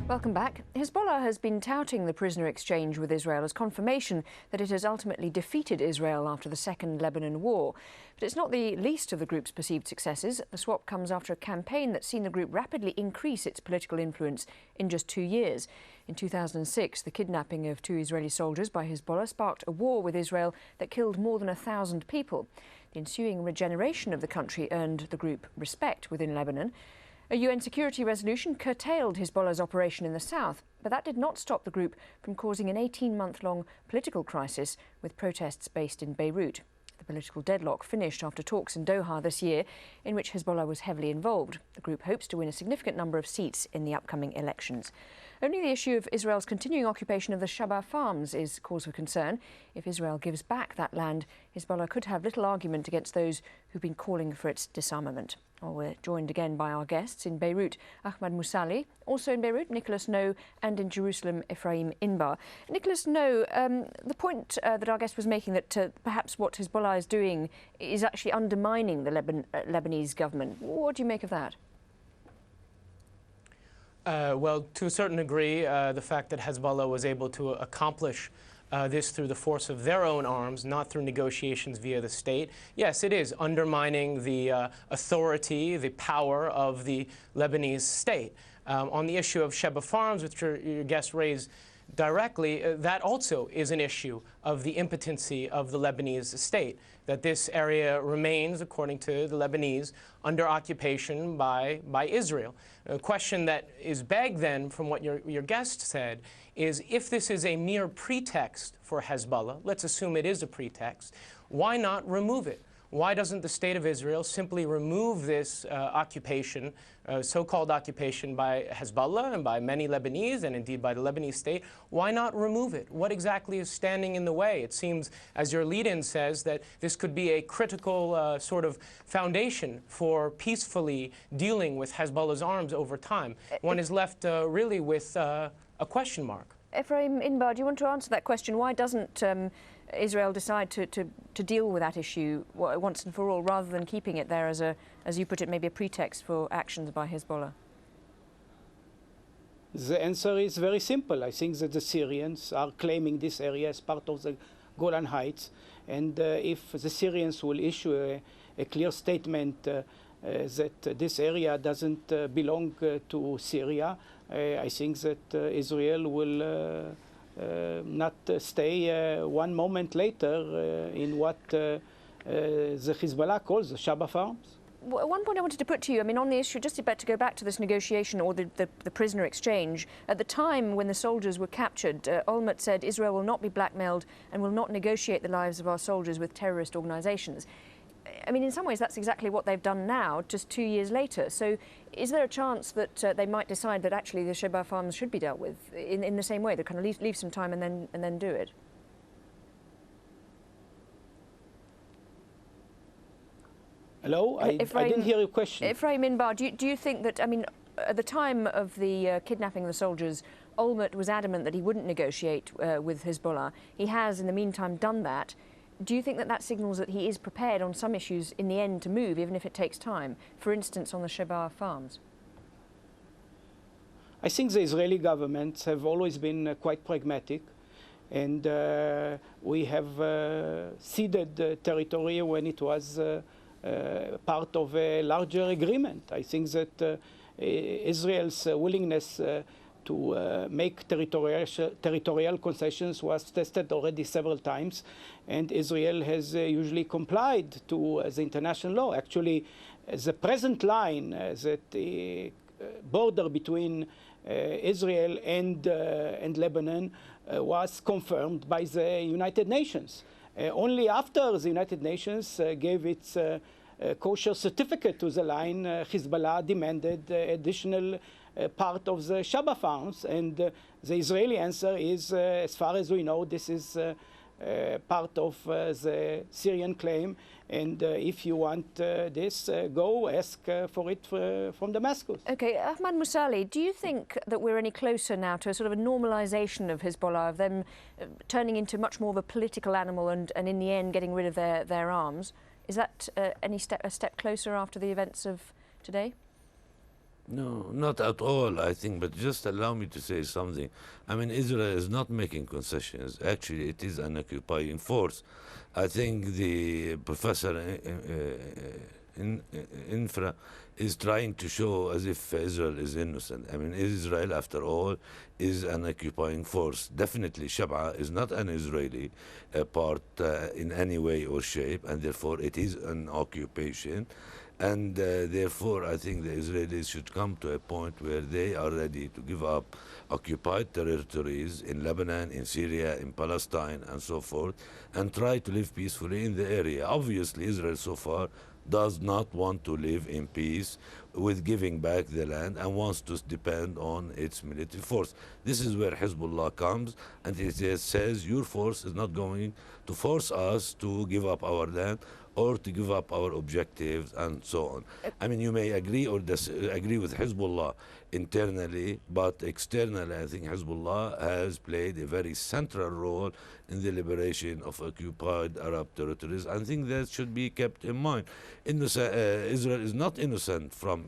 Welcome back. Hezbollah has been touting the prisoner exchange with Israel as confirmation that it has ultimately defeated Israel after the Second Lebanon War. But it's not the least of the group's perceived successes. The swap comes after a campaign that's seen the group rapidly increase its political influence in just 2 years. In 2006, the kidnapping of 2 Israeli soldiers by Hezbollah sparked a war with Israel that killed more than 1,000 people. The ensuing regeneration of the country earned the group respect within Lebanon. A UN security resolution curtailed Hezbollah's operation in the south, but that did not stop the group from causing an 18-month-long political crisis with protests based in Beirut. The political deadlock finished after talks in Doha this year, in which Hezbollah was heavily involved. The group hopes to win a significant number of seats in the upcoming elections. Only the issue of Israel's continuing occupation of the Shebaa Farms is cause for concern. If Israel gives back that land, Hezbollah could have little argument against those who've been calling for its disarmament. Well, we're joined again by our guests in Beirut, Ahmad Moussali, also in Beirut, Nicholas No, and in Jerusalem, Ephraim Inbar. Nicholas No, the point that our guest was making that perhaps what Hezbollah is doing is actually undermining the Lebanese government. What do you make of that? Well, to a certain degree, the fact that Hezbollah was able to accomplish this through the force of their own arms, not through negotiations via the state. Yes, it is undermining the authority, the power of the Lebanese state. On the issue of Shebaa Farms, which your guest raised directly, that also is an issue of the impotency of the Lebanese state, that this area remains, according to the Lebanese, under occupation by Israel. A question that is begged then from what your guest said is, if this is a mere pretext for Hezbollah, let's assume it is a pretext, why not remove it? Why doesn't the state of Israel simply remove this occupation, so-called occupation by Hezbollah and by many Lebanese and indeed by the Lebanese state? Why not remove it? What exactly is standing in the way? It seems, as your lead-in says, that this could be a critical sort of foundation for peacefully dealing with Hezbollah's arms over time. One is left really with a question mark. Ephraim Inbar, do you want to answer that question? Why doesn't Israel decide to deal with that issue once and for all, rather than keeping it there as you put it, maybe a pretext for actions by Hezbollah? The answer is very simple. I think that the Syrians are claiming this area as part of the Golan Heights, and if the Syrians will issue a clear statement that this area doesn't belong to Syria, I think that Israel will not stay one moment later in what the Hezbollah calls the Shebaa Farms. One point I wanted to put to you, I mean, on the issue, just about to go back to this negotiation or the prisoner exchange, at the time when the soldiers were captured, Olmert said Israel will not be blackmailed and will not negotiate the lives of our soldiers with terrorist organisations. I mean, in some ways, that's exactly what they've done now, just 2 years later. So is there a chance that they might decide that actually the Shebaa Farms should be dealt with in the same way, that kind of leave some time and then do it? Hello? I didn't hear your question. Ephraim Inbar, do you think that, I mean, at the time of the kidnapping of the soldiers, Olmert was adamant that he wouldn't negotiate with Hezbollah. He has, in the meantime, done that. Do you think that that signals that he is prepared on some issues in the end to move, even if it takes time? For instance, on the Shebaa Farms? I think the Israeli governments have always been quite pragmatic, and we have ceded territory when it was part of a larger agreement. I think that Israel's willingness to make territorial concessions was tested already several times, and Israel has usually complied to the international law. Actually, the present line, that the border between Israel and Lebanon was confirmed by the United Nations. Only after the United Nations gave its kosher certificate to the line, Hezbollah demanded additional part of the Shebaa Farms, and the Israeli answer is, as far as we know, this is part of the Syrian claim, and if you want this, go ask for it from Damascus. Okay, Ahmad Moussali, do you think that we're any closer now to a sort of a normalization of Hezbollah, of them turning into much more of a political animal and in the end getting rid of their arms? Is that a step closer after the events of today? No, not at all, I think, but just allow me to say something. I mean, Israel is not making concessions. Actually, it is an occupying force. I think the professor Infra is trying to show as if Israel is innocent. I mean, Israel, after all, is an occupying force. Definitely, Shebaa is not an Israeli part in any way or shape, and therefore it is an occupation. And therefore, I think the Israelis should come to a point where they are ready to give up occupied territories in Lebanon, in Syria, in Palestine, and so forth, and try to live peacefully in the area. Obviously, Israel so far does not want to live in peace with giving back the land and wants to depend on its military force. This is where Hezbollah comes, and it says your force is not going to force us to give up our land or to give up our objectives and so on. I mean, you may agree or disagree with Hezbollah internally, but externally, I think Hezbollah has played a very central role in the liberation of occupied Arab territories. I think that should be kept in mind. Israel is not innocent from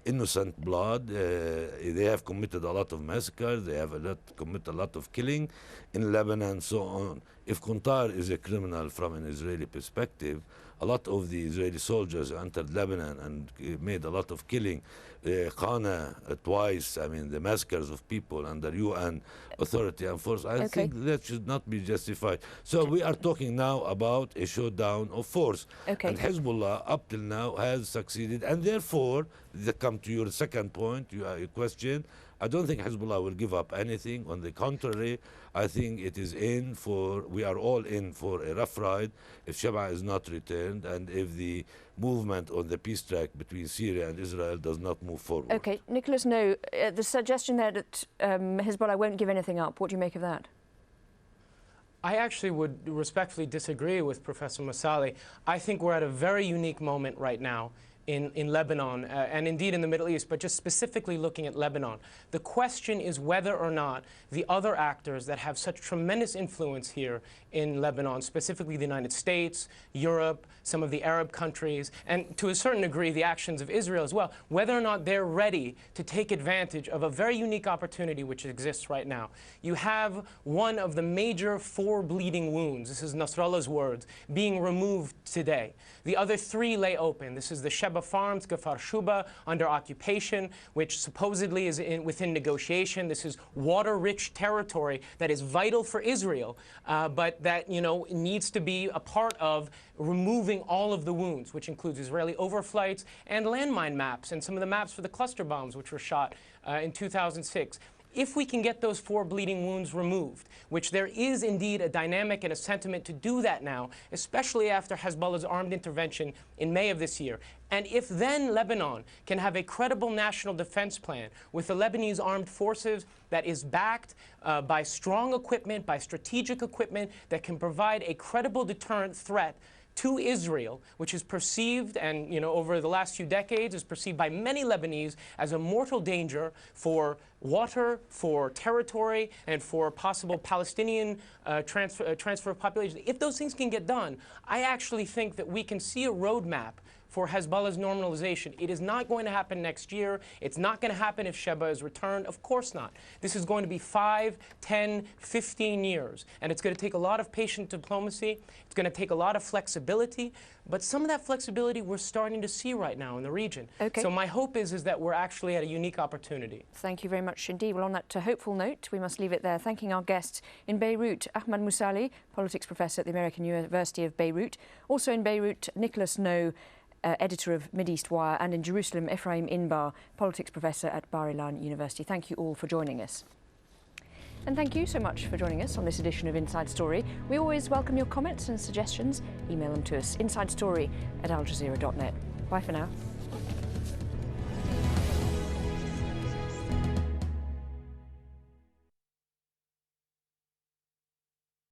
innocent blood. They have committed a lot of massacres. They have committed a lot of killing in Lebanon and so on. If Qatar is a criminal from an Israeli perspective, a lot of the Israeli soldiers entered Lebanon and made a lot of killing. Qana twice, I mean, the massacres of people under UN authority and force, I think that should not be justified. So we are talking now about a showdown of force. And Hezbollah, up till now, has succeeded. And therefore, they come to your second point, your question, I don't think Hezbollah will give up anything. On the contrary, I think it is we are all in for a rough ride if Shebaa is not returned and if the movement on the peace track between Syria and Israel does not move forward. Okay, Nicholas, no, the suggestion there that Hezbollah won't give anything up, what do you make of that? I actually would respectfully disagree with Professor Masali. I think we're at a very unique moment right now in Lebanon and indeed in the Middle East, but just specifically looking at Lebanon. The question is whether or not the other actors that have such tremendous influence here in Lebanon, specifically the United States, Europe, some of the Arab countries, and to a certain degree the actions of Israel as well, whether or not they're ready to take advantage of a very unique opportunity which exists right now. You have one of the major 4 bleeding wounds, this is Nasrallah's words, being removed today. The other 3 lay open. This is the Shebaa Farms, Kfar Shuba, under occupation, which supposedly is within negotiation. This is water-rich territory that is vital for Israel, but that, needs to be a part of removing all of the wounds, which includes Israeli overflights and landmine maps, and some of the maps for the cluster bombs, which were shot in 2006. If we can get those 4 bleeding wounds removed, which there is indeed a dynamic and a sentiment to do that now, especially after Hezbollah's armed intervention in May of this year, and if then Lebanon can have a credible national defense plan with the Lebanese armed forces that is backed by strong equipment, by strategic equipment that can provide a credible deterrent threat to Israel, which is perceived, and over the last few decades, is perceived by many Lebanese as a mortal danger for water, for territory, and for possible Palestinian transfer of population. If those things can get done, I actually think that we can see a roadmap for Hezbollah's normalization. It is not going to happen next year. It's not going to happen if Shebaa is returned. Of course not. This is going to be 5, 10, 15 years. And it's going to take a lot of patient diplomacy. It's going to take a lot of flexibility. But some of that flexibility we're starting to see right now in the region. So my hope is that we're actually at a unique opportunity. Thank you very much indeed. Well, on that hopeful note, we must leave it there. Thanking our guests in Beirut, Ahmad Musali, politics professor at the American University of Beirut. Also in Beirut, Nicholas No, editor of Mideast Wire, and in Jerusalem, Ephraim Inbar, politics professor at Bar-Ilan University. Thank you all for joining us. And thank you so much for joining us on this edition of Inside Story. We always welcome your comments and suggestions. Email them to us, insidestory@aljazeera.net. Bye for now.